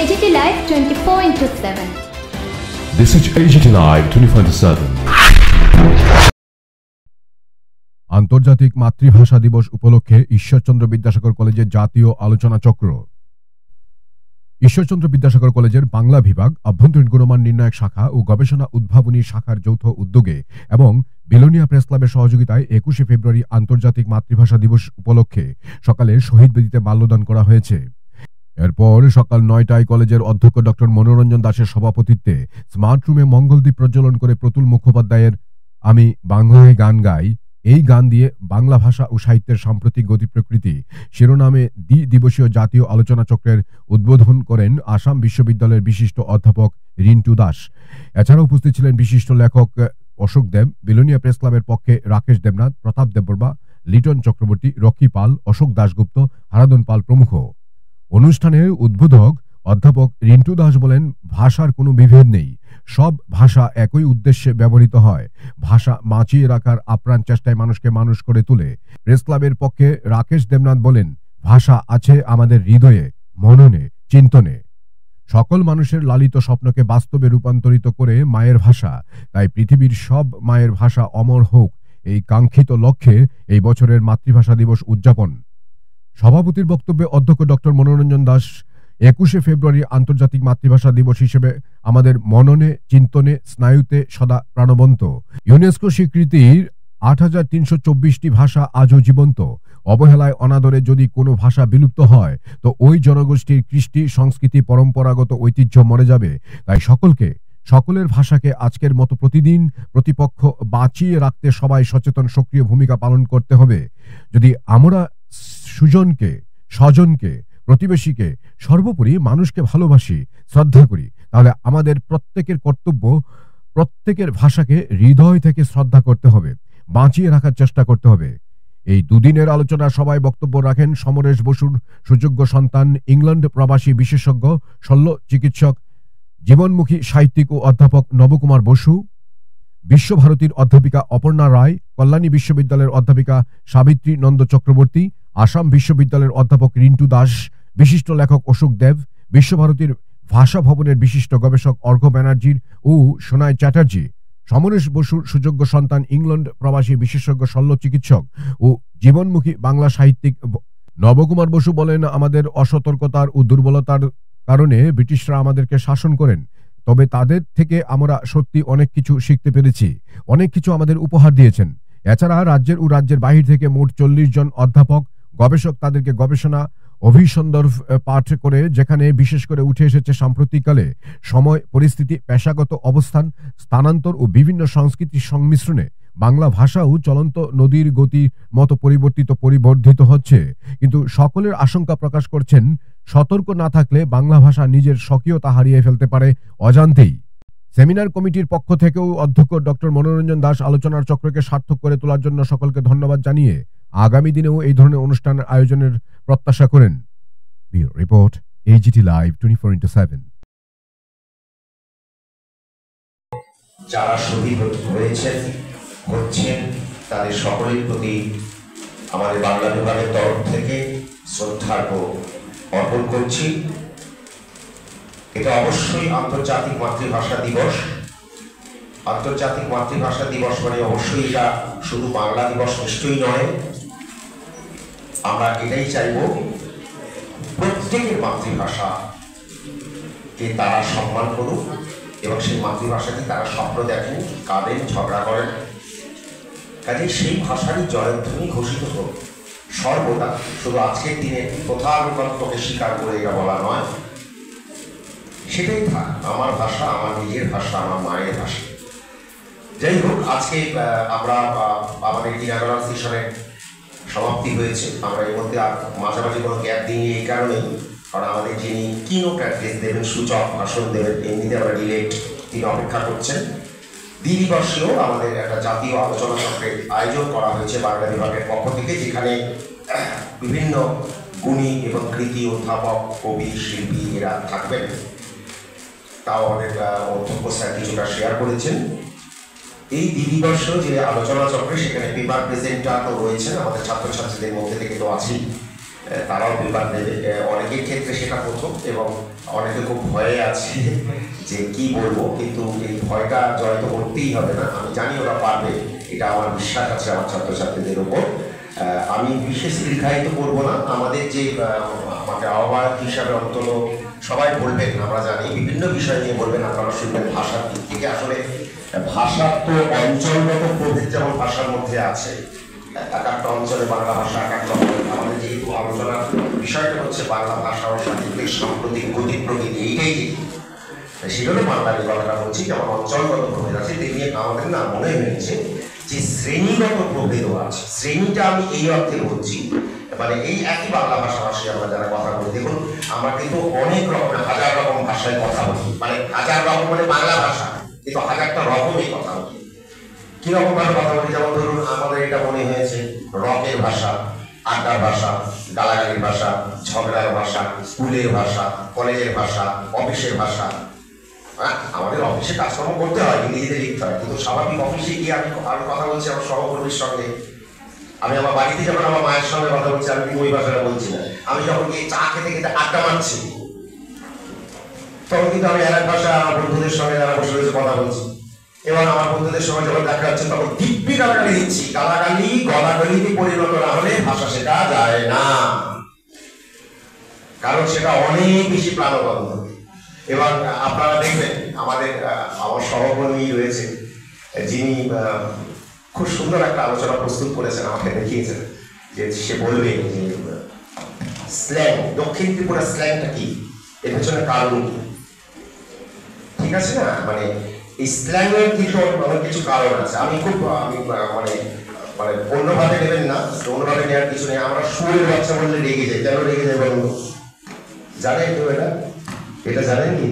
AGT Live 24/7. This is AGT Live 24/7. আন্তর্জাতিক মাতৃভাষা দিবস উপলক্ষে ঈশ্বরচন্দ্র বিদ্যাসাগর কলেজের জাতীয় আলোচনা চক্র। ঈশ্বরচন্দ্র বিদ্যাসাগর কলেজের বাংলা বিভাগ, অভ্যন্তরীণ গুণমান নির্ণায়ক শাখা ও গবেষণা উদ্ভাবনী শাখার যৌথ উদ্যোগে এবং বিলোনিয়া প্রেস ক্লাবের সহযোগিতায় 21শে ফেব্রুয়ারি আন্তর্জাতিক মাতৃভাষা দিবস উপলক্ষে সকালে শহীদ বেদিতে মাল্যদান করা হয়েছে। এরপর সকাল 9টায় কলেজের অধ্যক্ষ ডক্টর মনোরঞ্জন দাসের সভাপতিত্বে স্মার্ট রুমে মঙ্গলদ্বীপ প্রজ্বলন করে প্রতুল মুখোপাধ্যায়ের আমি বাংলায় গান গাই, এই গান দিয়ে বাংলা ভাষা ও সাহিত্যের সাম্প্রতিক গতি প্রকৃতি শিরোনামে দ্বিদিবসীয় জাতীয় আলোচনা চক্রের উদ্বোধন করেন আসাম বিশ্ববিদ্যালয়ের বিশিষ্ট অধ্যাপক রিন্টু দাস। এছাড়া উপস্থিত ছিলেন বিশিষ্ট লেখক অশোক দেব, বিলোনিয়া প্রেস ক্লাবের পক্ষে রাকেশ দেবনাথ, প্রতাপ দেববর্মা, লিটন চক্রবর্তী, রকি পাল, অশোক দাশগুপ্ত, হারাদন পাল প্রমুখ। অনুষ্ঠানের উদ্বোধক অধ্যাপক রিন্টু দাস বলেন, ভাষার কোনো বিভেদ নেই, সব ভাষা একই উদ্দেশ্যে ব্যবহৃত হয়। ভাষা বাঁচিয়ে রাখার আপ্রাণ চেষ্টায় মানুষকে মানুষ করে তোলে। প্রেস ক্লাবের পক্ষে রাকেশ দেবনাথ বলেন, ভাষা আছে আমাদের হৃদয়ে, মননে, চিন্তনে। সকল মানুষের লালিত স্বপ্নকে বাস্তবে রূপান্তরিত করে মায়ের ভাষা, তাই পৃথিবীর সব মায়ের ভাষা অমর হোক, এই কাঙ্ক্ষিত লক্ষ্যে এই বছরের মাতৃভাষা দিবস উদযাপন। সভাপতির বক্তব্যে অধ্যক্ষ ডক্টর মনোরঞ্জন দাস 21শে ফেব্রুয়ারি আন্তর্জাতিক মাতৃভাষা দিবস হিসেবে আমাদের মননে, চিন্তনে, স্নায়ুতে সদা প্রাণবন্ত। ইউনেস্কো স্বীকৃতির ৮৩২৪টি ভাষা আজও জীবন্ত। অবহেলায়, অনাদরে যদি কোনো ভাষা বিলুপ্ত হয় তো ওই জনগোষ্ঠীর কৃষ্টি, সংস্কৃতি, পরম্পরাগত ঐতিহ্য মরে যাবে। তাই সকলের ভাষাকে আজকের মতো প্রতিদিন প্রতিপক্ষ বাঁচিয়ে রাখতে সবাই সচেতন সক্রিয় ভূমিকা পালন করতে হবে। যদি আমরা সুজনকে, স্বজনকে, প্রতিবেশীকে, সর্বোপরি মানুষকে ভালোবাসি, শ্রদ্ধা করি, তাহলে আমাদের প্রত্যেকের কর্তব্য প্রত্যেকের ভাষাকে হৃদয় থেকে শ্রদ্ধা করতে হবে, বাঁচিয়ে রাখার চেষ্টা করতে হবে। এই দুদিনের আলোচনা সভায় বক্তব্য রাখেন সমরেশ বসুর সুযোগ্য সন্তান, ইংল্যান্ড প্রবাসী বিশেষজ্ঞ, শল্য চিকিৎসক, জীবনমুখী সাহিত্যিক ও অধ্যাপক নবকুমার বসু, বিশ্বভারতীর অধ্যাপিকা অপর্ণা রায়, কল্যাণী বিশ্ববিদ্যালয়ের অধ্যাপিকা সাবিত্রী নন্দ চক্রবর্তী, আসাম বিশ্ববিদ্যালয়ের অধ্যাপক রিন্টু দাস, বিশিষ্ট লেখক অশোক দেব, বিশ্বভারতীর ভাষা ভবনের বিশিষ্ট গবেষক অর্ঘ্য ব্যানার্জি ও সোনাই চ্যাটার্জি, সমরেশ বসুর সুযোগ্য সন্তান, ইংল্যান্ড প্রবাসী বিশেষজ্ঞ, শল্য চিকিৎসক ও জীবনমুখী বাংলা সাহিত্যিক নবকুমার বসু বলেন, আমাদের অসতর্কতার ও দুর্বলতার কারণে ব্রিটিশরা আমাদেরকে শাসন করেন, তবে তাদের থেকে আমরা সত্যি অনেক কিছু শিখতে পেরেছি, অনেক কিছু আমাদের উপহার দিয়েছেন। এছাড়া রাজ্যের ও রাজ্যের বাহির থেকে মোট 40 জন অধ্যাপক, গবেষক তাদেরকে গবেষণা অভিসন্দর্ভ পাঠ করে, যেখানে বিশেষ করে উঠে এসেছে সাম্প্রতিককালে সময়, পরিস্থিতি, পেশাগত অবস্থান, স্থানান্তর ও বিভিন্ন সংস্কৃতির সংমিশ্রণে বাংলা ভাষাও চলন্ত নদীর গতির মতো পরিবর্ধিত হচ্ছে। কিন্তু সকলের আশঙ্কা প্রকাশ করছেন, সতর্ক না থাকলে বাংলা ভাষা নিজের স্বকীয়তা হারিয়ে ফেলতে পারে অজান্তেই। সেমিনার কমিটির পক্ষ থেকেও অধ্যক্ষ ডক্টর মনোরঞ্জন দাস আলোচনার চক্রকে সার্থক করে তোলার জন্য সকলকে ধন্যবাদ জানিয়ে আগামী দিনেও এই ধরনের অনুষ্ঠান আয়োজনের প্রত্যাশা করেন। Report, AGT Live 24/7। যারা শহীদ হয়েছেন, হচ্ছেন, তাদের সকলের প্রতি আমাদের বাংলা বিভাগের তরফ থেকে শ্রদ্ধার্ঘ অর্পণ করছি। এটা অবশ্যই আন্তর্জাতিক মাতৃভাষা দিবস। আন্তর্জাতিক মাতৃভাষা দিবস মানে অবশ্যই এটা শুধু বাংলা দিবস নিশ্চয়ই নয়। আমরা এটাই চাইব, প্রত্যেকের মাতৃভাষাকে তারা সম্মান করুক এবং সেই মাতৃভাষাকে তারা স্বপ্ন দেখেন, কাঁদেন, ঝগড়া করেন। কাজে সেই ভাষারই জয়ধ্বনি ঘোষিত হোক সর্বদা। শুধু আজকের দিনে প্রথানুগত্যকে স্বীকার করে এটা বলা নয়, সেটাই থাক আমার ভাষা, আমার নিজের ভাষা, আমার মায়ের ভাষা। যাই হোক, আজকে আমরা আমাদের ইনাগোরাল সেশনের সমাপ্তি হয়েছে। আমরা এর মধ্যে আর মাঝামাঝি কোনো গ্যাপ দিই এই কারণেই, কারণ আমাদের যিনি কিনোট অ্যাড্রেস দেবেন, সূচক ভাষণ দেবেন, এমনিতে আমরা ডিলেট, তিনি অপেক্ষা করছেন। দ্বিদিবসেও আমাদের একটা জাতীয় আলোচনা চক্রের আয়োজন করা হয়েছে বাংলা বিভাগের পক্ষ থেকে, যেখানে বিভিন্ন গুণী এবং কৃতি অধ্যাপক, কবি, শিল্পী এরা থাকবেন। তাও আমাদের অধ্যক্ষ স্যার কিছুটা শেয়ার করেছেন। এই দ্বিদিবসেও যে আলোচনা চক্রে সেখানে পেপার প্রেজেন্টার তো রয়েছেন, আমাদের ছাত্রছাত্রীদের মধ্যে থেকে তো আছেই। তারাও বিবাদ দেবে। অনেকের ক্ষেত্রে সেটা প্রথম, এবং অনেকে খুব ভয়ে আছে যে কি বলবো, কিন্তু এই ভয়টা জয় তো করতেই হবে না। আমি জানি ওরা পারবে, এটা আমার বিশ্বাস আছে আমার ছাত্রছাত্রীদের উপর। আমি বিশেষ দীর্ঘায়িত করবো না। আমাদের যে আমাকে আহ্বায়ক হিসাবে অন্তত সবাই বলবেন, আমরা জানি বিভিন্ন বিষয় নিয়ে বলবেন, আপনারা শুনবেন ভাষার দিক থেকে। আসলে ভাষার তো অঞ্চলগত প্রভেদ যেমন ভাষার মধ্যে আছে, এক একটা অঞ্চলে বাংলা ভাষা এক একটা, আমাদের যেহেতু আলোচনার বিষয়টা হচ্ছে বাংলা ভাষা ও সাহিত্যের সাম্প্রতিক গতি প্রকৃতি, এইটাই সেজন্য বাংলার এই কথাটা বলছি। যেমন অঞ্চলগত প্রভেদ আছে, তেমনি আমাদের না মনে হয়েছে যে শ্রেণীগত প্রভেদও আছে। শ্রেণীটা আমি এই অর্থে বলছি, মানে এই একই বাংলা ভাষাভাষী আমরা যারা কথা বলি, দেখুন আমরা কিন্তু অনেক রকমের হাজার রকম ভাষায় কথা বলি, মানে হাজার রকম মানে বাংলা ভাষা, কিন্তু হাজারটা রকমই কথা বলি। কিরকম ভাবে কথা বলি, যেমন ধরুন আমাদের এটা মনে হয়েছে রকের ভাষা, আড্ডার ভাষা, গালাগালির ভাষা, ঝগড়ার ভাষা, স্কুলের ভাষা, কলেজের ভাষা, অফিসের ভাষা। আমাদের অফিসে কাজকর্ম করতে হয়, ইংরেজিতে লিখতে হয়, কিন্তু স্বাভাবিক অফিসে গিয়ে আমি কথা বলছি আমার সহকর্মীর সঙ্গে, আমি আমার বাড়িতে যখন আমার মায়ের সঙ্গে কথা বলছি, আমি ওই ভাষাটা বলছি না। আমি যখন গিয়ে চা খেতে খেতে আড্ডা মারছি, তখন কিন্তু আমি এক ভাষা আমার বন্ধুদের সঙ্গে যারা বসে রয়েছে কথা বলছি, এবং আমার বন্ধুদের সঙ্গে যখন দেখা যাচ্ছে তখন দিব্যি গালাগালি দিচ্ছি। গালাগালি গলাগালিতে পরিণত না হলে ভাষা শেখা যায় না, কারণ সেটা অনেক বেশি প্রাণবন্ত। এবং আপনারা দেখবেন আমার সহকর্মী রয়েছে, যিনি খুব সুন্দর একটা আলোচনা প্রস্তুত করেছেন, আমাকে দেখিয়েছেন, যে সে বলবে যে স্ল্যাং, দক্ষিণ ত্রিপুরা স্ল্যাংটা কি, এর পেছনে কারণ কি, ঠিক আছে না? মানে এই স্ল্যাংয়ের কিন্তু অনেক কিছু কারণ আছে। আমি মানে অন্যভাবে নেবেন না, অন্যভাবে নেওয়ার কিছু নেই। আমরা শুয়ের বাচ্চা বললে রেগে যাই, কেন রেগে যাই বলুন? জানেন কেউ এটা জানেন কি?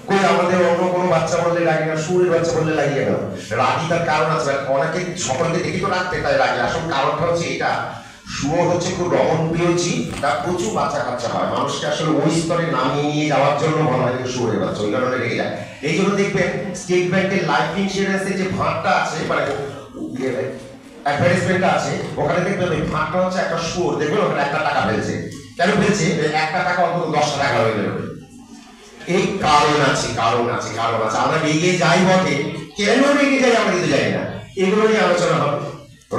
কই আমাদের অন্য কোনো বাচ্চা বললে লাগে না, শুয়ের বাচ্চা বললে লাগিয়ে না। রাগি তার কারণ আছে, অনেকে সকলকে দেখি তো রাখতে, তাই রাগে। আসল কারণটা হচ্ছে এটা, শুয়োর হচ্ছে খুব রমণপ্রিয় জীব, তার প্রচুর বাচ্চা কাচ্চা হয়, মানুষকে আসলে ওই স্তরে নামিয়ে নিয়ে যাওয়ার জন্য বলা হয় শুয়োরের বাচ্চা, ওই কারণে রেগে যায়। এই জন্য দেখবেন স্টেট ব্যাংকের লাইফ ইন্স্যুরেন্সের যে ভাঁড়টা আছে, মানে অ্যাডভার্টাইজমেন্টটা আছে, ওখানে দেখবেন ওই ভাঁড়টা হচ্ছে একটা শুয়োর, দেখবেন ওখানে 1 টাকা ফেলছে। কেন ফেলছে? 1 টাকা অন্তত 10 টাকা হয়ে গেল। এই কারণ আছে। আমরা রেগে যাই বটে, কেন রেগে যাই আমরা কিন্তু জানি না। এগুলো নিয়ে আলোচনা হবে।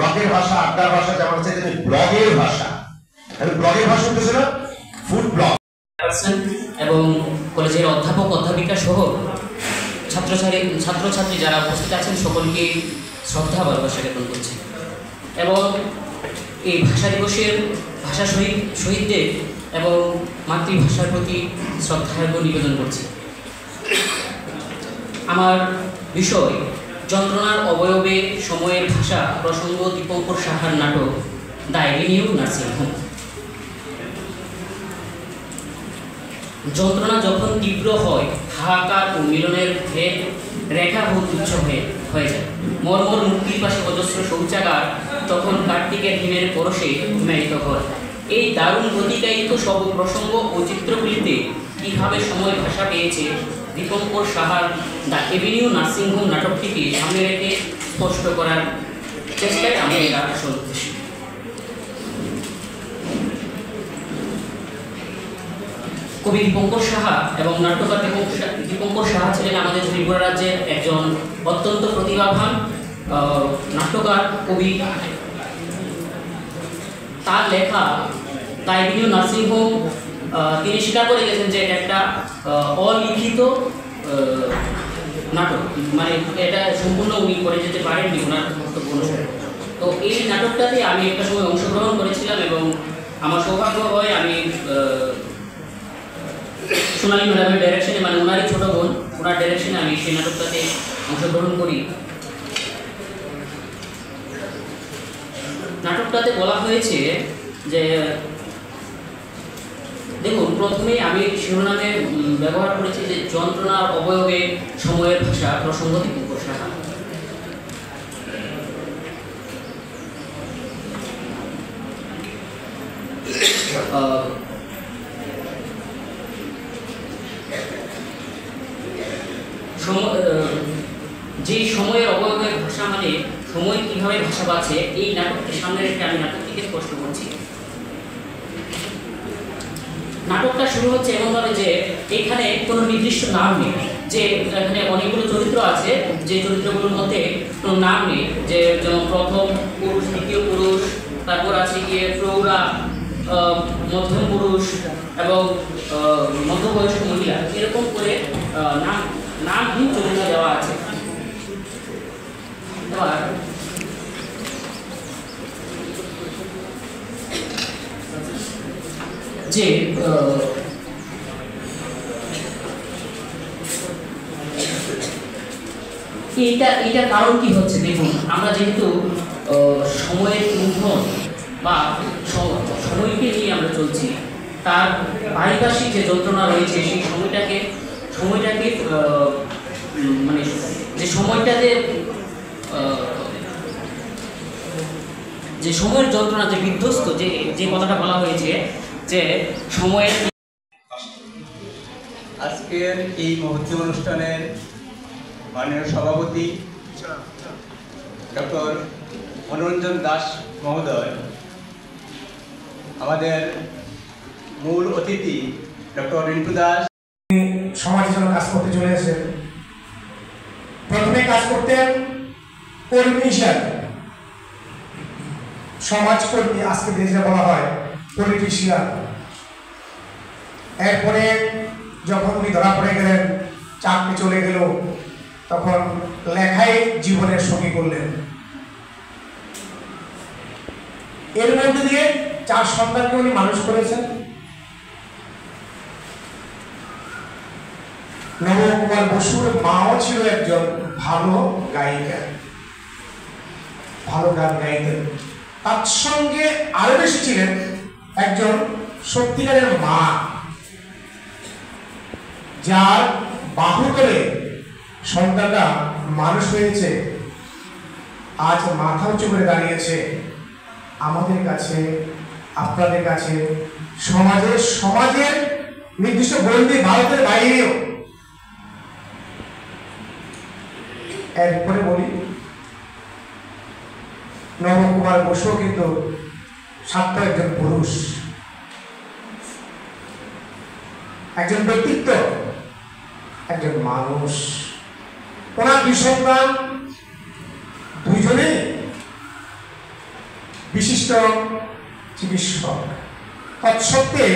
রকের ভাষা, আড্ডার ভাষা, যেমন হচ্ছে ব্লগের ভাষা। আমি ব্লগের ভাষা বলতেছি না, ফুড ব্লগ। এবং কলেজের অধ্যাপক অধ্যাপিকা সহ ছাত্রছাত্রী যারা উপস্থিত আছেন সকলকে শ্রদ্ধা ভালোবাসা জ্ঞাপন করছি। এবং এই ভাষা দিবসের ভাষা শহীদদের এবং মাতৃভাষার প্রতি শ্রদ্ধার্ঘ্য নিবেদন করছি। আমার বিষয় যন্ত্রণার অবয়বে সময়ের ভাষা, প্রসঙ্গ দীপঙ্কর সাহার নাটক দ্য এভিনিউ নার্সিং হোম। যন্ত্রণা যখন তীব্র হয়, হাহাকার ও মিলনের রেখাভূত উচ্চ হয়ে যায়। মর্মর মুক্তির পাশে অজস্র শৌচাগার তখন কার্তিকের হিমের পরশে হিমায়িত হয়। এই দারুণ গতিকায়িত সব প্রসঙ্গ ও চিত্রগুলিতে কীভাবে সময় ভাষা পেয়েছে, দীপঙ্কর সাহার দ্য এভিনিউ নার্সিং হোম নাটকটিকে সামনে রেখে স্পষ্ট করার চেষ্টায় আমি এটা আসল উদ্দেশ্য। কবি দীপঙ্কর সাহা এবং নাট্যকার দীপঙ্কর সাহা ছিলেন আমাদের ত্রিপুরা রাজ্যের একজন অত্যন্ত প্রতিভাবান নাট্যকার, কবি। তার লেখা দ্য এভিনিউ নার্সিং হোম তিনি স্বীকার করে গেছেন যে এটা একটা অলিখিত নাটক, মানে এটা সম্পূর্ণ উনি করে যেতে পারেননি ওনার বক্তব্য অনুসারে। তো এই নাটকটাতে আমি একটা সময় অংশগ্রহণ করেছিলাম এবং আমার সৌভাগ্য হয় আমি সোনালী ম্যাডামের ডাইরেকশনে, মানে ওনারই ছোট বোন, ওনার ডাইরেকশনে আমি সেই নাটকটাতে অংশগ্রহণ করি। নাটকটাতে বলা হয়েছে যে, দেখুন প্রথমেই আমি শিরোনামে ব্যবহার করেছি যে যন্ত্রণার অবয়বে সময়ের ভাষা, প্রসঙ্গ দীপঙ্কর সাহা। যে সময়ের অবয়বের ভাষা, মানে সময় কিভাবে ভাষা বাঁচে, এই নাটককে সামনে রেখে আমি নাটকটিকে স্পষ্ট করছি। নাটকটা শুরু হচ্ছে এমনভাবে যে এখানে কোনো নির্দিষ্ট নাম নেই, যে এখানে অনেকগুলো চরিত্র আছে, যে চরিত্রগুলোর মধ্যে কোনো নাম নেই, যে যেমন প্রথম পুরুষ, দ্বিতীয় পুরুষ, তারপর আছে গিয়ে প্রৌঢ়া, মধ্যম পুরুষ এবং মধ্যবয়স্ক মহিলা, এরকম করে নামহীন চরিত্র দেওয়া আছে। এবার যে এইটার কারণ কি হচ্ছে দেখুন, আমরা যেহেতু সময়ের ইন্ধন বা সময়কে নিয়ে আমরা চলছি, তার পারিপার্শ্বিক যে যন্ত্রণা রয়েছে সেই সময়টাকে মানে যে সময়টাতে যে সময়ের যন্ত্রণা, যে বিধ্বস্ত, যে কথাটা বলা হয়েছে যে সময়ের। আজকের এই মহোৎসব অনুষ্ঠানের মাননীয় সভাপতি ডক্টর মনোরঞ্জন দাস মহোদয়, আমাদের মূল অতিথি ডক্টর রিন্টু দাস, সমাজের জন্য কাজ করতে চলে এসেছেন। প্রথমে কাজ করতেন কর্মী হিসাবে, সমাজকর্মী, আজকে দেশে বলা হয় পলিটিশিয়ান। এরপরে যখন উনি ধরা পড়ে গেলেন, চাকরি চলে গেল, তখন লেখাই জীবনের সঙ্গী করলেন। এর মধ্যে দিয়ে 4 সন্তানকে উনি মানুষ করেছেন। নবকুমার বসুর মাও ছিল একজন ভালো গায়িকা, ভালো গান গাইতেন। তার সঙ্গে আরো বেশি ছিলেন একজন সত্যিকারের মা, যার বাহু ধরে সন্তানটা মানুষ হয়েছে, আজ মাথা উঁচু করে দাঁড়িয়েছে আমাদের কাছে, আপনাদের কাছে, সমাজের নির্দিষ্ট গণ্ডি, ভারতের বাইরেও। এরপরে বলি, নবকুমার বসু কিন্তু সার্থক একজন পুরুষ, একজন ব্যক্তিত্ব, একজন মানুষ। ওনার 2 সন্তান, দুইজনে বিশিষ্ট চিকিৎসক। তৎসত্ত্বে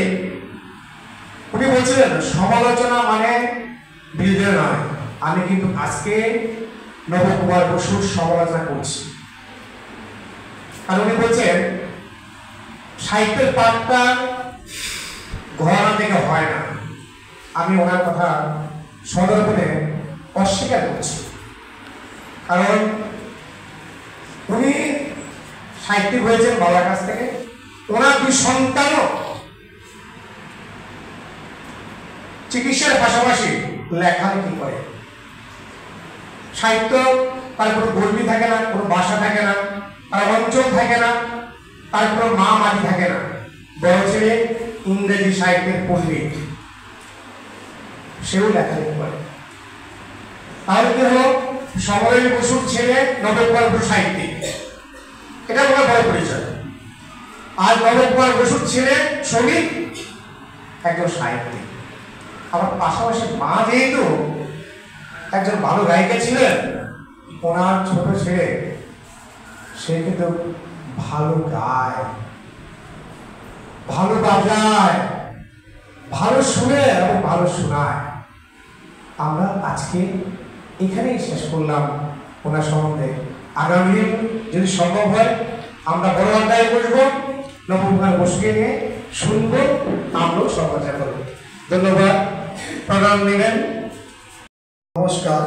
উনি বলছিলেন সমালোচনা মানে বিরোধী নয়। আমি কিন্তু আজকে নবকুমার বসুর সমালোচনা করছি, কারণ উনি বলছেন সাহিত্যের পাঠটা ঘরানা থেকে হয় না। আমি ওনার কথা সদর্পণে অস্বীকার করছি, কারণ উনি সাহিত্যিক হয়েছেন বাবার কাছ থেকে। ওনার 2 সন্তানও চিকিৎসার পাশাপাশি লেখালেখি করে। সাহিত্য তার কোনো গল্পি থাকে না, কোনো ভাষা থাকে না, তার অঞ্চল থাকে না, তার কোনো মা মাটি থাকে না। বড় ছেলে ইংরেজি সাহিত্যের পণ্ডিত, সেও লেখালেখি করে। তাহলে কি হলো, সমরেশ বসুর ছেলে নবকুমার বসু সাহিত্যিক, এটা আমার বড় পরিচয়। আর নবকুমার বসুর ছেলে শ্রমিক, একজন সাহিত্যিক। আমার পাশাপাশি মা যেহেতু একজন ভালো গায়িকা ছিলেন, ওনার ছোট ছেলে সে কিন্তু ভালো গায়, ভালো বাজায়, ভালো শুনে এবং ভালো শোনায়। আমরা আজকে এখানেই শেষ করলাম ওনার সম্বন্ধে। আগামী দিন যদি সম্ভব হয় আমরা বড় আড্ডায় বসবো, নবকুমার বসুকে নিয়ে শুনবো, আমরাও সমাচার করবো। ধন্যবাদ, প্রণাম নেবেন। নমস্কার,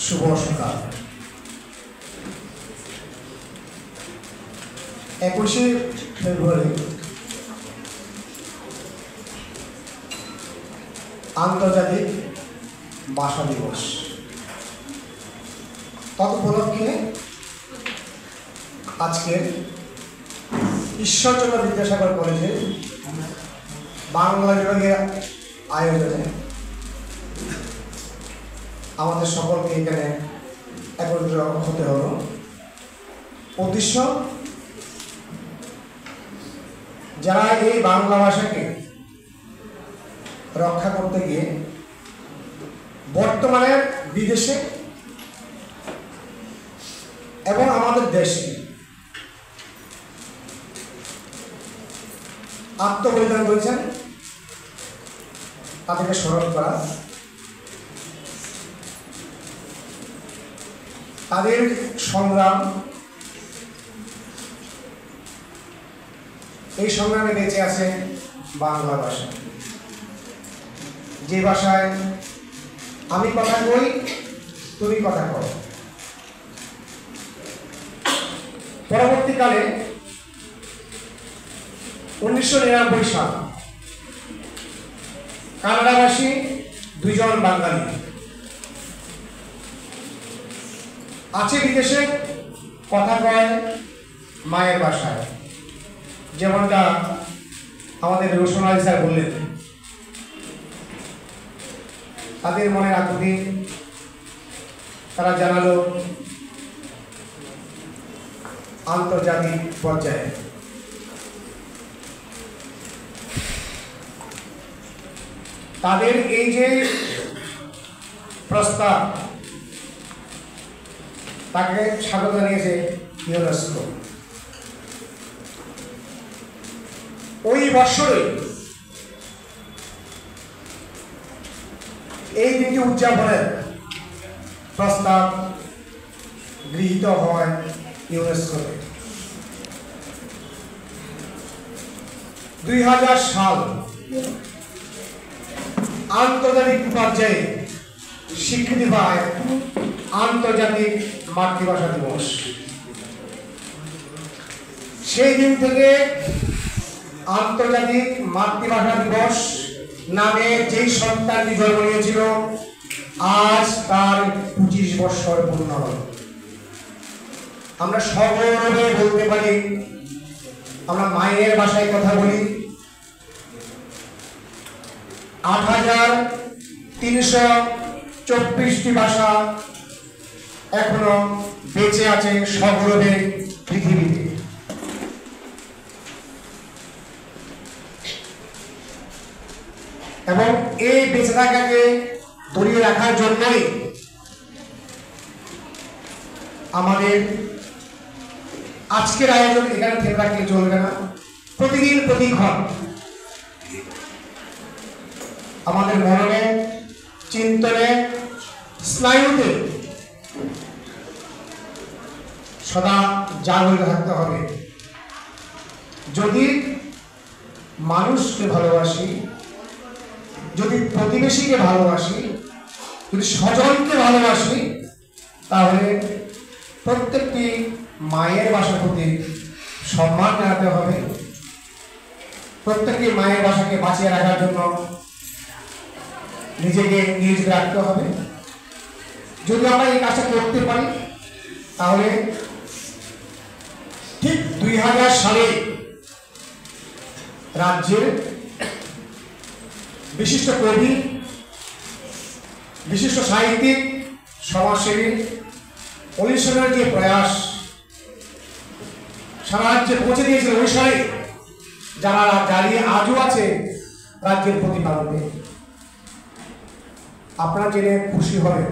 শুভ সকাল। 21শে ফেব্রুয়ারি আন্তর্জাতিক ভাষা দিবস। তদুপলক্ষে আজকে ঈশ্বরচন্দ্র বিদ্যাসাগর কলেজে বাংলা বিভাগের আয়োজনে আমাদের সকলকে এখানে একত্রিত হতে হলো। উদ্দেশ্য যারা এই বাংলা ভাষাকে রক্ষা করতে গিয়ে বর্তমানে বিদেশে এবং আমাদের দেশে আত্মবলিদান করেছেন, তাদেরকে স্মরণ করা, তাদের সংগ্রাম, এই সংগ্রামে বেঁচে আছে বাংলা ভাষা, যে ভাষায় আমি কথা কই, তুমি কথা কও। পরবর্তীকালে 1999 সাল কানাডাভাষী 2 জন বাঙালি আছে বিদেশে, কথা কয় মায়ের ভাষায়, যেমনটা আমাদের রোশন আলী স্যার বললেন। তাদের মনের আকুতি তারা জানালো আন্তর্জাতিক পর্যায়ে। তাদের এই যে প্রস্তাব, তাকে স্বাগত জানিয়েছে ইউনেস্কো। ওই বছরে এই দিনটি উদযাপনের প্রস্তাব গৃহীত হয় ইউনেস্কোতে। 2000 সাল আন্তর্জাতিক পর্যায়ে স্বীকৃতি পায় আন্তর্জাতিক মাতৃভাষা দিবস। সেই দিন থেকে আন্তর্জাতিক মাতৃভাষা দিবস নামে যেই সন্তানটি জন্ম নিয়েছিল, আজ তার 25 বছর পূর্ণ হল। আমরা সগৌরবে বলতে পারি, আমরা মায়ের ভাষায় কথা বলি। 8324টি ভাষা এখনো বেঁচে আছে সগৌরবে পৃথিবীতে। এবং এই বেঁচে থাকাকে ধরিয়ে রাখার জন্যই আমাদের আজকের আয়োজন। এখানে থেমে রাখলে চলবে না, প্রতিদিন প্রতিক্ষণ আমাদের মননে, চিন্তনে, স্নায়ুতে সদা জাগরিত থাকতে হবে। যদি মানুষকে ভালোবাসি, যদি প্রতিবেশীকে ভালোবাসি, যদি স্বজনকে ভালোবাসি, তাহলে প্রত্যেকটি মায়ের ভাষার প্রতি সম্মান জানাতে হবে। প্রত্যেকটি মায়ের ভাষাকে বাঁচিয়ে রাখার জন্য নিজেকে নিয়োজিত রাখতে হবে। যদি আমরা এই কাজটা করতে পারি, তাহলে ঠিক 2000 সালে রাজ্যের বিশিষ্ট কবি, বিশিষ্ট সাহিত্যিক, সমাজসেবী অলি সেনের যে প্রয়াস সারা রাজ্যে পৌঁছে দিয়েছিল, ওই সালে যারা দাঁড়িয়ে আজও আছে রাজ্যের প্রতিপালনে, আপনারা জেনে খুশি হবেন।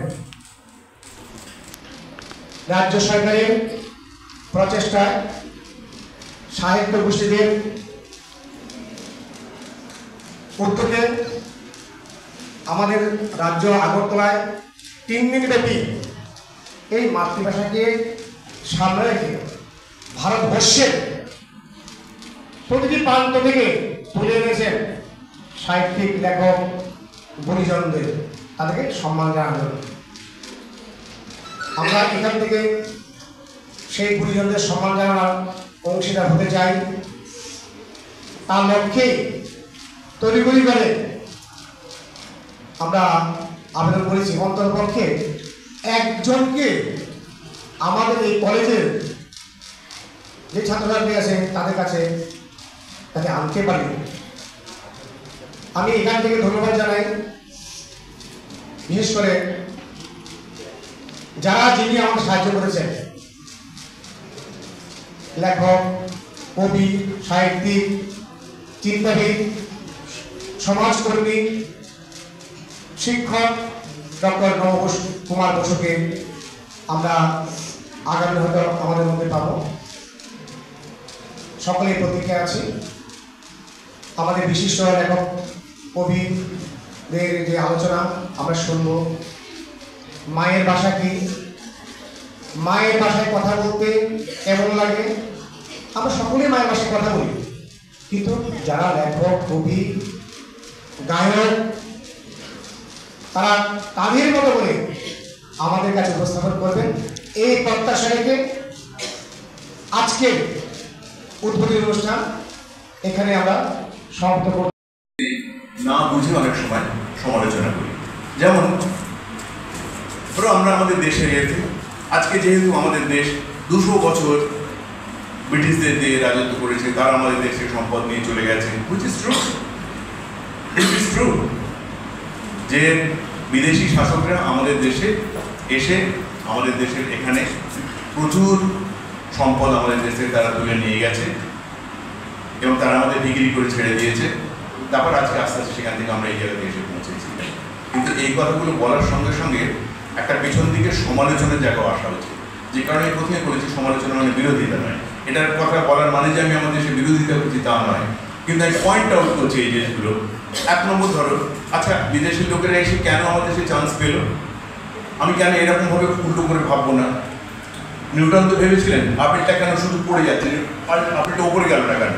রাজ্য সরকারের প্রচেষ্টায় সাহিত্য গোষ্ঠীদের উদ্যোগে আমাদের রাজ্য আগরতলায় 3 দিন ব্যাপী এই মাতৃভাষাকে সামনে রেখে ভারতবর্ষের প্রতিটি প্রান্ত থেকে তুলে এনেছেন সাহিত্যিক, লেখক, গুণীজনদের, তাদেরকে সম্মান জানানো। আমরা এখান থেকে সেই গুণীজনদের সম্মান জানানোর অংশীদার হতে চাই। তার লক্ষ্যে তৈরি করে আমরা আবেদন করেছি অন্তরপক্ষে একজনকে আমাদের এই কলেজের যে ছাত্রছাত্রী আছে তাদের কাছে তাকে আনতে পারি। আমি এখান থেকে ধন্যবাদ জানাই বিশেষ করে যারা যিনি আমাকে সাহায্য করেছেন, লেখক, কবি, সাহিত্যিক, চিন্তাবিদ, সমাজকর্মী, শিক্ষক ডক্টর কুমার বসুকে আমরা আগামী হয়তো আমাদের মধ্যে পাব। সকলেই প্রতীক্ষা আছি। আমাদের বিশিষ্ট লেখক কবিদের যে আলোচনা আমরা শুনব। মায়ের ভাষা কি, মায়ের ভাষায় কথা বলতে কেমন লাগে? আমরা সকলেই মায়ের ভাষায় কথা বলি, কিন্তু যারা লেখক, কবি, গায়ক, তারা তাদের মতো করে আমাদের কাছে উপস্থাপন করবেন। এই প্রত্যাশা রেখে আজকের উদ্বোধনী অনুষ্ঠান এখানে আমরা সমাপ্ত করব। না বুঝে অনেক সময় সমালোচনা করি। যেমন ধরো আমরা আমাদের দেশের আজকে যেহেতু আমাদের দেশ 200 বছর ব্রিটিশদের দিয়ে রাজত্ব করেছে, তারা আমাদের দেশের সম্পদ নিয়ে চলে গেছে, which is true, যে বিদেশি শাসকরা আমাদের দেশে এসে আমাদের দেশের এখানে প্রচুর সম্পদ আমাদের দেশে তারা তুলে নিয়ে গেছে এবং তারা আমাদের বিক্রি করে ছেড়ে দিয়েছে। তারপর আজকে আস্তে আস্তে সেখান থেকে আমরা এই জায়গাতে এসে পৌঁছেছি। কিন্তু এই কথাগুলো বলার সঙ্গে সঙ্গে একটা পেছন দিকে সমালোচনার জায়গাও আসা উচিত। যে কারণে প্রথমে বলেছি সমালোচনা মানে বিরোধিতা নয়। এটার কথা বলার মানে যে আমি আমাদের দেশে বিরোধিতা করছি তা নয়, কিন্তু আমি পয়েন্ট আউট করছি এই জিনিসগুলো। 1 নম্বর ধরো, আচ্ছা বিদেশি লোকেরা এসে কেন আমাদের দেশে চান্স পেল? আমি কেন এরকমভাবে উল্টো করে ভাববো না? নিউটন তো ভেবেছিলেন আপেলটা কেন শুধু পড়ে যাচ্ছে, আপেলটা ওপরে গেল না কেন?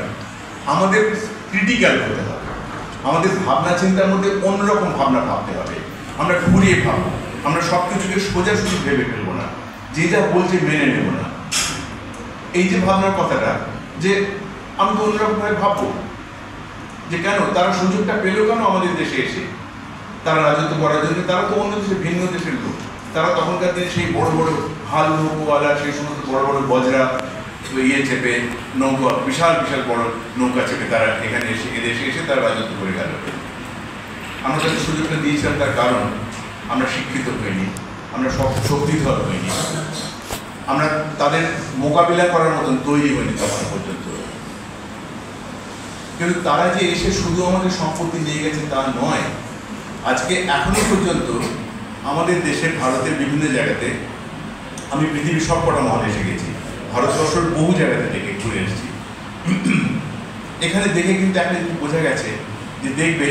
আমাদের ক্রিটিক্যাল হতে হবে, আমাদের ভাবনা চিন্তার মধ্যে অন্যরকম ভাবনা ভাবতে হবে। আমরা ঘুরিয়ে ভাববো, আমরা সব কিছুকে সোজাসুজি ভেবে ফেলবো না, যে যা বলছে মেনে নেব না। এই যে ভাবনার কথাটা, যে আমি তো অন্যরকমভাবে ভাববো যে কেন তারা সুযোগটা পেল কেন আমাদের দেশে এসে তারা রাজত্ব করার জন্য? তারা তো অন্য দেশে, ভিন্ন দেশের লোক। তারা তখনকার দিনে সেই বড় বড় হাল নৌকোওয়ালা, সেই সমস্ত বড় বড় বজরা চেপে নৌকা, বিশাল বিশাল বড় নৌকা চেপে তারা এখানে এসে এদেশে এসে তারা রাজত্ব করে গেল। আমরা তাদের সুযোগটা দিয়েছিলাম, তার কারণ আমরা শিক্ষিত হইনি, আমরা শক্তিধর হইনি, আমরা তাদের মোকাবিলা করার মতন তৈরি হইনি তখন পর্যন্ত। কিন্তু তারা যে এসে শুধু আমাদের সম্পত্তি নিয়ে গেছে তা নয়। আজকে এখনো পর্যন্ত আমাদের দেশে, ভারতের বিভিন্ন জায়গাতে, আমি পৃথিবীর সবকটা মহাদেশে গেছি, ভারতবর্ষের বহু জায়গাতে দেখে ঘুরে এসেছি। এখানে দেখে কিন্তু একটা জিনিস বোঝা গেছে যে দেখবে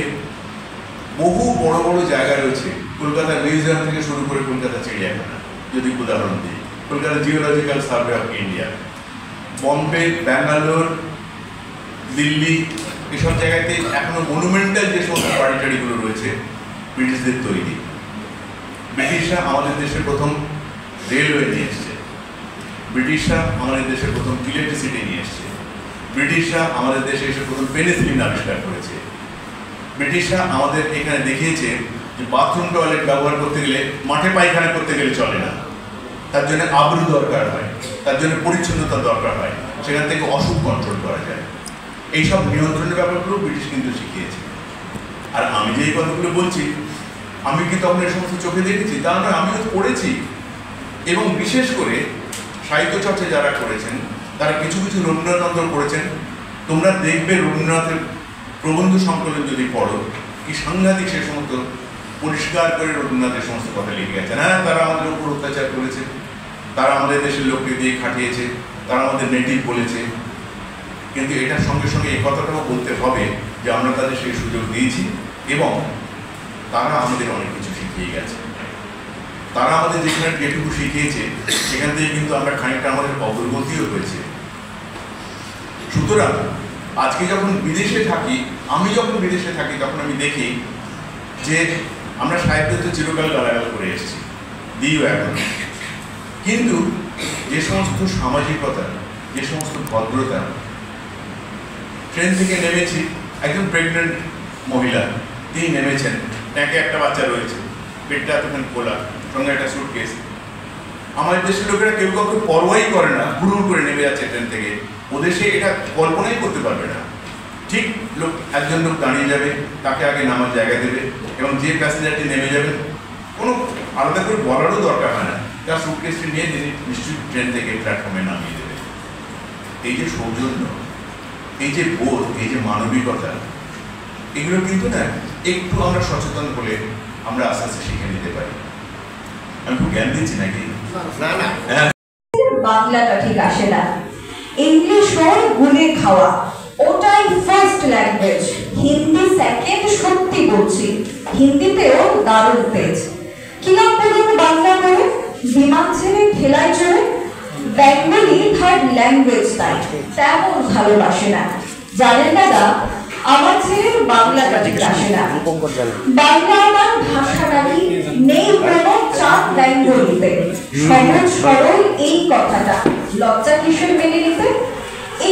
বহু বড় বড় জায়গা রয়েছে, কলকাতা মিউজিয়াম থেকে শুরু করে কলকাতা চিড়িয়াখানা, যদি উদাহরণ দিই, Kolkata geological survey of India, Bombay, Bangalore, Delhi, এসব জায়গাতে এখনো মনুমেন্টাল যে সমস্ত বাড়ি টাড়িগুলো রয়েছে ব্রিটিশদের তৈরি। ব্রিটিশরা আমাদের দেশের প্রথম রেলওয়ে নিয়ে এসছে, ব্রিটিশরা আমাদের দেশের প্রথম ইলেকট্রিসিটি নিয়ে এসছে, ব্রিটিশরা আমাদের দেশে এসে প্রথম পেনিসিলিন আবিষ্কার করেছে, ব্রিটিশরা আমাদের এখানে দেখিয়েছে যে বাথরুম টয়লেট ব্যবহার করতে গেলে, মাঠে পায়খানা করতে গেলে চলে না, তার জন্য আবরু দরকার হয়, তার জন্য পরিচ্ছন্নতা দরকার হয়, সেখান থেকে অসুখ কন্ট্রোল করা যায়। এইসব নিয়ন্ত্রণের ব্যাপারগুলো ব্রিটিশ কিন্তু শিখিয়েছে। আর আমি যে এই কথাগুলো বলছি, আমি কি তখন এই সমস্ত চোখে দেখেছি তা নয়, আমিও পড়েছি। এবং বিশেষ করে সাহিত্য চর্চা যারা করেছেন তারা কিছু কিছু রবীন্দ্রনাথ করেছেন। তোমরা দেখবে রবীন্দ্রনাথের প্রবন্ধ সংকলন যদি পড়ো, কি সাংঘাতিক সে সমস্ত পরিষ্কার করে রবীন্দ্রনাথের সমস্ত কথা লিখে গেছেন। হ্যাঁ, তারা আমাদের উপর অত্যাচার করেছে, তারা আমাদের দেশের লোককে দিয়ে খাটিয়েছে, তারা আমাদের নেটিভ বলেছে, কিন্তু এটার সঙ্গে সঙ্গে এই কথাটাও বলতে হবে যে আমরা তাদের সেই সুযোগ দিয়েছি এবং তারা আমাদের অনেক কিছু শিখিয়ে গেছে। তারা আমাদের যেখানে যেটুকু শিখিয়েছে সেখান থেকে কিন্তু আমরা খানিকটা আমাদের অগ্রগতিও হয়েছে। সুতরাং আজকে যখন বিদেশে থাকি, আমি যখন বিদেশে থাকি, তখন আমি দেখি যে আমরা সাহিত্যে তো চিরকাল গালাগাল করে এসেছি, দিও এখন, কিন্তু যে সমস্ত সামাজিকতা, যে সমস্ত ভদ্রতা, ট্রেন থেকে নেমেছি, একজন প্রেগনেন্ট মহিলা, তিনি নেমেছেন, ট্যাঁকে একটা বাচ্চা রয়েছে, পেটটা এতক্ষণ খোলা, সঙ্গে একটা সুটকেস। আমাদের দেশের লোকেরা কেউ কাউকে পরোয়াই করে না, হুড় করে নেমে যাচ্ছে ট্রেন থেকে। ওদের সে এটা কল্পনাই করতে পারবে না। ঠিক লোক, একজন লোক দাঁড়িয়ে যাবে, তাকে আগে নামার জায়গা দেবে এবং যে প্যাসেঞ্জারটি নেমে যাবে কোনো আলাদা করে বলারও দরকার হয় না, তার সুটকেসটি নিয়ে তিনি নিশ্চয়ই ট্রেন থেকে প্ল্যাটফর্মে নামিয়ে দেবে। এই যে সৌজন্য, এই যে বোধ, এই যে মানবিকতা, এগুলো কিন্তু না একটু আমরা সচেতন হলে আমরা আস্তে আস্তে শিখে নিতে পারি। আমি খুব জ্ঞান দিচ্ছি নাকি? না না, বাংলাটা ঠিক আসে না, ইংলিশ হয় গুলে খাওয়া, ওটাই ফার্স্ট ল্যাঙ্গুয়েজ, হিন্দি সেকেন্ড। সত্যি বলছি, হিন্দিতেও দারুণ তেজ। কিনা বলুন বাংলা করে বিমান ছেড়ে ঠেলায় চড়ে, বেঙ্গলি থার্ড ল্যাঙ্গুয়েজ তাই তেমন ভালোবাসে না। জানেন দাদা, আমার ছেলের বাংলাটা ঠিক আসে না। বাংলা আমার ভাষাটা কি নেই কোনো চাপ বেঙ্গলিতে, সহজ সরল এই কথাটা লজ্জা কিসের মেনে নিতে।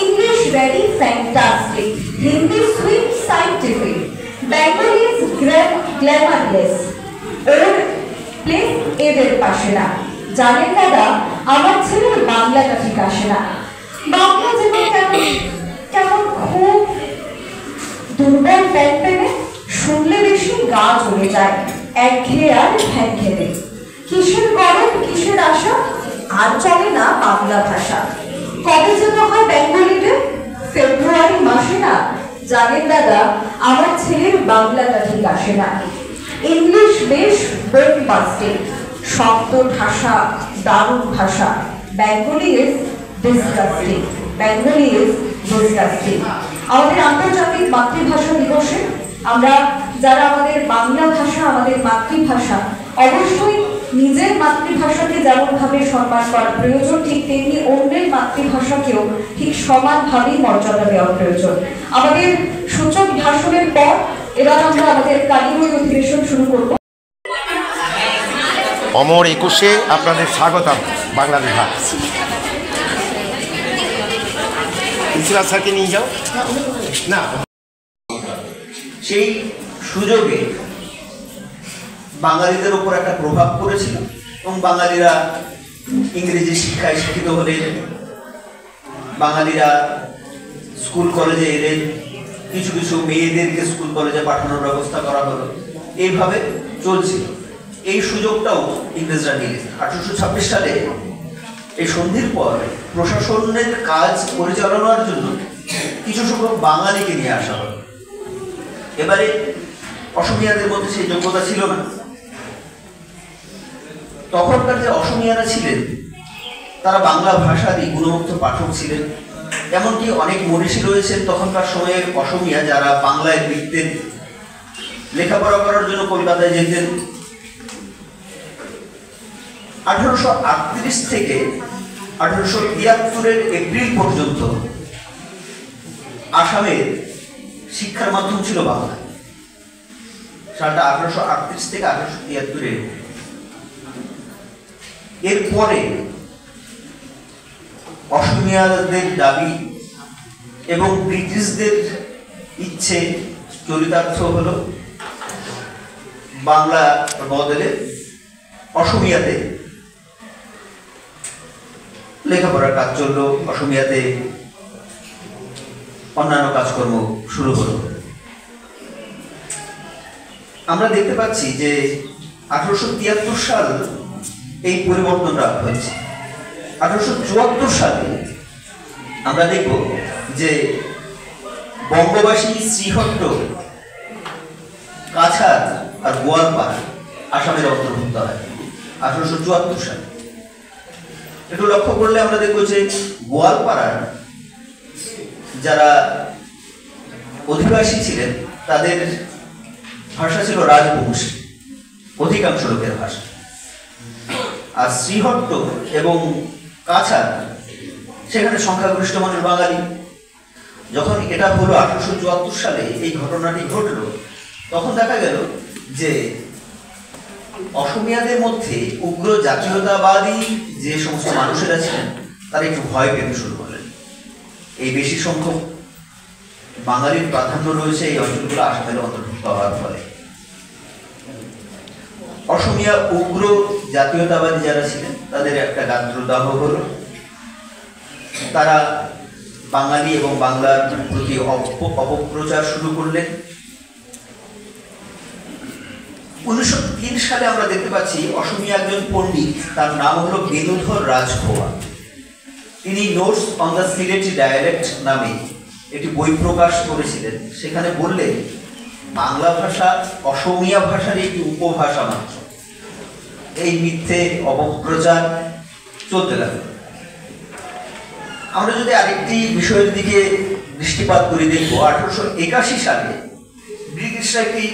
English very fantastic, Hindi sweet scientific, Bengali is glamourless, or place এদের পাশে না। জানেন দাদা, আমার ছেলের বাংলাটা ঠিক আসে না। বাংলা যেন কেমন খুব দুর্বল প্যানপ্যানে, শুনলে বেশি গা জ্বলে যায়, একঘেয়ে আর ঘ্যান ঘেনে। কিসের গরম কিসের আশা, আর চলে না বাংলা ভাষা। কবে যেন হয় বেঙ্গলিতে, ফেব্রুয়ারি মাসে না। জানেন দাদা, আমার ছেলের বাংলাটা ঠিক আসে না। ইংলিশ বেশ বোমবাস্টিং, শব্দ ঠাসা দারুণ ভাষা, Bengali is disgusting, Bengali is disgusting. আমাদের আন্তর্জাতিক মাতৃভাষা দিবসে আমরা যারা আমাদের বাংলা ভাষা আমাদের মাতৃভাষা, অবশ্যই নিজের মাতৃভাষাকে যেমনভাবে সম্মান করা প্রয়োজন, ঠিক তেমনি অন্যের মাতৃভাষাকেও ঠিক সমানভাবেই মর্যাদা দেওয়া প্রয়োজন। আমাদের সূচক ভাষণের পর এবার আমরা আমাদের কারিগরি অধিবেশন শুরু করব। অমর 21-এ আপনাদের স্বাগতম বাংলা বিভাগ। প্রিন্সিপাল স্যারকে নিয়ে যাও না। সেই সুযোগে বাঙালিদের উপর একটা প্রভাব পড়েছিল এবং বাঙালিরা ইংরেজি শিক্ষায় শিক্ষিত হলেন, বাঙালিরা স্কুল কলেজে এলেন, কিছু কিছু মেয়েদেরকে স্কুল কলেজে পাঠানোর ব্যবস্থা করা হলো, এইভাবে চলছিল। এই সুযোগটাও ইংরেজরা নিলেন। 1826 সালে এই সন্ধির পর প্রশাসনের কাজ পরিচালনার জন্য কিছু সংখ্যক বাঙালিকে নিয়ে আসা হলো। এবারে অসমীয়াদের মধ্যে সেই যোগ্যতা ছিল না। তখনকার যে অসমীয়ারা ছিলেন তারা বাংলা ভাষারই গুণমুগ্ধ পাঠক ছিলেন। এমনকি অনেক মনীষী রয়েছেন তখনকার সময়ের অসমীয়া যারা বাংলায় লিখতেন, লেখাপড়া করার জন্য কলকাতায় যেতেন। 1838 থেকে 1873-এর এপ্রিল পর্যন্ত আসামের শিক্ষার মাধ্যম ছিল বাংলা। সালটা 1838 থেকে 1873-এর। এরপরে অসমীয়াদের দাবি এবং ব্রিটিশদের ইচ্ছে চরিতার্থ হলো বাংলা বদলে অসমীয়াতে লেখাপড়ার কাজ চললো, অসমীয়াতে অন্যান্য কাজকর্ম শুরু হলো। আমরা দেখতে পাচ্ছি যে 1873 সাল এই পরিবর্তনটা হয়েছে। 1874 সালে আমরা দেখব যে বঙ্গবাসী, শ্রীহট্ট, কাছাড় আর গোয়ালপাড়া আসামের অন্তর্ভুক্ত হয় 1874 সালে। একটু লক্ষ্য করলে আমরা দেখবো যে গোয়ালপাড়ার যারা অধিবাসী ছিলেন তাদের ভাষা ছিল রাজবংশী, অধিকাংশ লোকের ভাষা। আর শ্রীহট্ট এবং কাছাড় সেখানে সংখ্যাগরিষ্ঠ মানুষ বাঙালি। যখন এটা হলো 1874 সালে এই ঘটনাটি ঘটলো, তখন দেখা গেল যে অসমীয়াদের মধ্যে উগ্র জাতীয়তাবাদী যে সমস্ত মানুষেরা ছিলেন তারা একটু ভয় পেতে শুরু করলেন। এই বেশি সংখ্যক বাঙালির প্রাধান্য রয়েছে এই অঞ্চলগুলো আসামের অন্তর্ভুক্ত হওয়ার ফলে। অসমীয়া উগ্র জাতীয়তাবাদী যারা ছিলেন তাদের একটা গাত্রদাহ হলো। তারা বাঙালি এবং বাংলার প্রতি অপপ্রচার শুরু করলেন। 1903 সালে আমরা দেখতে পাচ্ছি অসমীয়া একজন পণ্ডিত, তার নাম হলো বেনুধর রাজখোয়া। তিনি notes on the Sylheti dialect নামে একটি বই প্রকাশ করেছিলেন। সেখানে বললেন বাংলা ভাষা অসমীয়া ভাষার একটি উপভাষা মাত্র। এই মিথ্যে অপপ্রচার চলতে লাগলো। আমরা যদি আরেকটি বিষয়ের দিকে দৃষ্টিপাত করে দেখবো, 1881 সালে ব্রিটিশরা একটি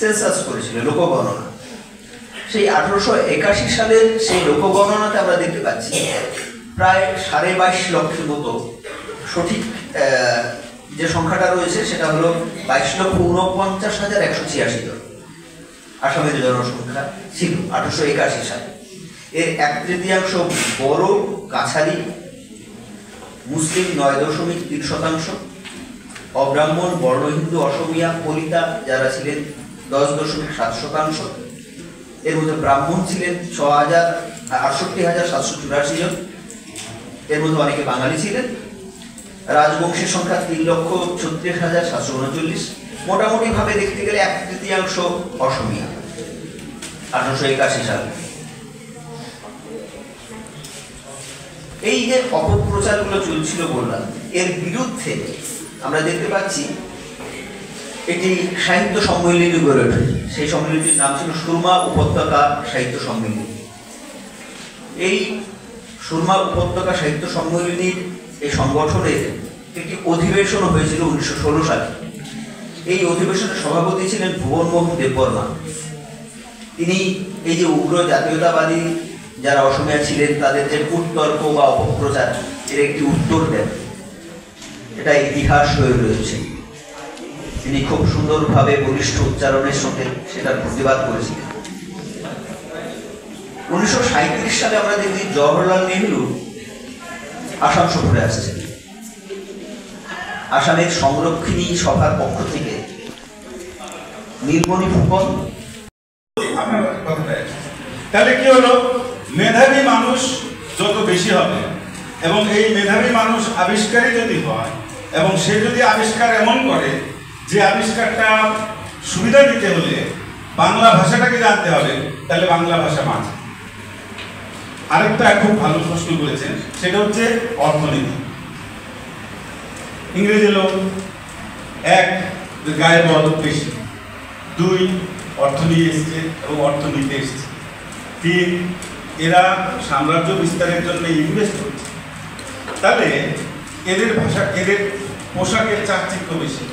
সেন্সাস করেছিল, লোকগণনা। সেই 1881 সালের সেই লোকগণনাতে আমরা দেখতে পাচ্ছি প্রায় 22.5 লক্ষের মতো, সঠিক যে সংখ্যাটা রয়েছে সেটা হলো 22,49,186 জন আসামের জনসংখ্যা ছিল 1881 সালে। এর 1/3 বড় কাছারি, মুসলিম 9.3%, অব্রাহ্মণ, বর্ণ হিন্দু, অসমীয়া, কলিতা যারা ছিলেন 10.7%। এর মধ্যে ব্রাহ্মণ ছিলেন 68,784 জন। এর মধ্যে অনেকে বাঙালি ছিলেন। রাজবংশের সংখ্যা 3,36,739। মোটামুটি ভাবে দেখতে গেলে 1/3 অসমীয়া 1881 সালে। এই যে অপপ্রচারগুলো চলছিল বললাম, এর বিরুদ্ধে আমরা দেখতে পাচ্ছি একটি সাহিত্য সম্মেলনী গড়ে ওঠে। সেই সম্মেলনীর নাম ছিল সুরমা উপত্যকা সাহিত্য সম্মেলনী। এই সুরমা উপত্যকা সাহিত্য সম্মেলনীর এই সংগঠনের একটি অধিবেশন হয়েছিল 1916 সালে। এই অধিবেশনের সভাপতি ছিলেন ভুবনমোহন দেববর্মা। তিনি এই যে উগ্র জাতীয়তাবাদী যারা অসমীয়া ছিলেন তাদের যে কুতর্ক বা অপপ্রচার, এর একটি উত্তর দেন। এটা ইতিহাস হয়ে রয়েছে। তিনি খুব সুন্দরভাবে বলিষ্ঠ উচ্চারণের সঙ্গে সেটার প্রতিবাদ করেছিলেন। 1937 সালে আমরা দেখি জওহরলাল নেহরু আসাম সফরে আসছেন। আসামের সংরক্ষিণী সভার পক্ষ থেকে নীলমণি ফুকন। তাহলে কি হলো, মেধাবী মানুষ যত বেশি হবে এবং এই মেধাবী মানুষ আবিষ্কারী যদি হয় এবং সে যদি আবিষ্কার এমন করে যে আবিষ্কারটা সুবিধা দিতে হলে বাংলা ভাষাটাকে জানতে হবে, তাহলে বাংলা ভাষা বাঁচে। আরেকটা খুব ভালো প্রশ্ন করেছেন, সেটা হচ্ছে অর্থনীতি। ইংরেজি লোক 1 গায়ে বল বেশি, 2 অর্থ নিয়ে এসছে এবং অর্থনীতি এসছে, 3 এরা সাম্রাজ্য বিস্তারের জন্য ইনভেস্ট করছে। তাহলে এদের ভাষা, এদের পোশাকের চাকচিক্য বেশি।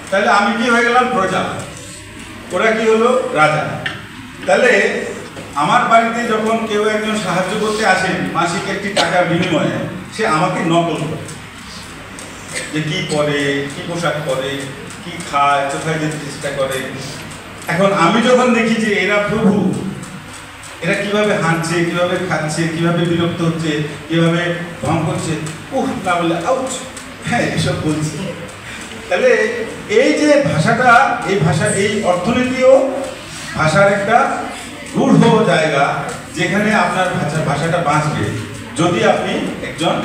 তাহলে আমি কি হয়ে গেলাম? প্রজা। ওরা কি হলো? রাজা। তাহলে আমার বাড়িতে যখন কেউ একজন সাহায্য করতে আসেন মাসিক একটি টাকার বিনিময়ে, সে আমাকে নকল করে, যে কি পরে, কি পোশাক পরে, কি খায়, কোথায় যেতে চেষ্টা করে। এখন আমি যখন দেখি যে এরা প্রভু, এরা কিভাবে হাঁটছে, কিভাবে খাচ্ছে, কিভাবে বিরক্ত হচ্ছে, কিভাবে ভ্রম করছে, না বলে আউট, হ্যাঁ এসব বলছি। তাহলে এই যে ভাষাটা, এই ভাষা, এই অর্থনীতিও ভাষার একটা রূঢ় জায়গা, যেখানে আপনার ভাষাটা বাঁচবে যদি আপনি একজন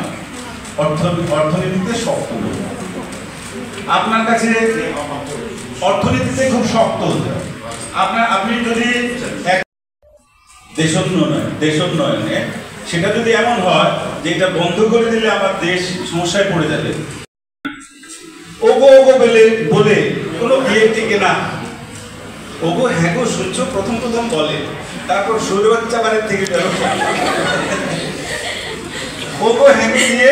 অর্থনীতিতে শক্ত হন। আপনার কাছে অর্থনীতিতে খুব শক্ত হতে হবে। আপনি যদি দেশোন্নয়নে সেটা যদি এমন হয় যে এটা বন্ধ করে দিলে আমার দেশ সমস্যায় পড়ে যাবে, ওগো ওগো বলে কোনো বিয়ে টিকে না। ওগো হ্যাঁ গো সূর্য প্রথম বলে, তারপর সৌর বাচ্চা বাড়ির থেকে বেরো। ওগো হ্যাঁ দিয়ে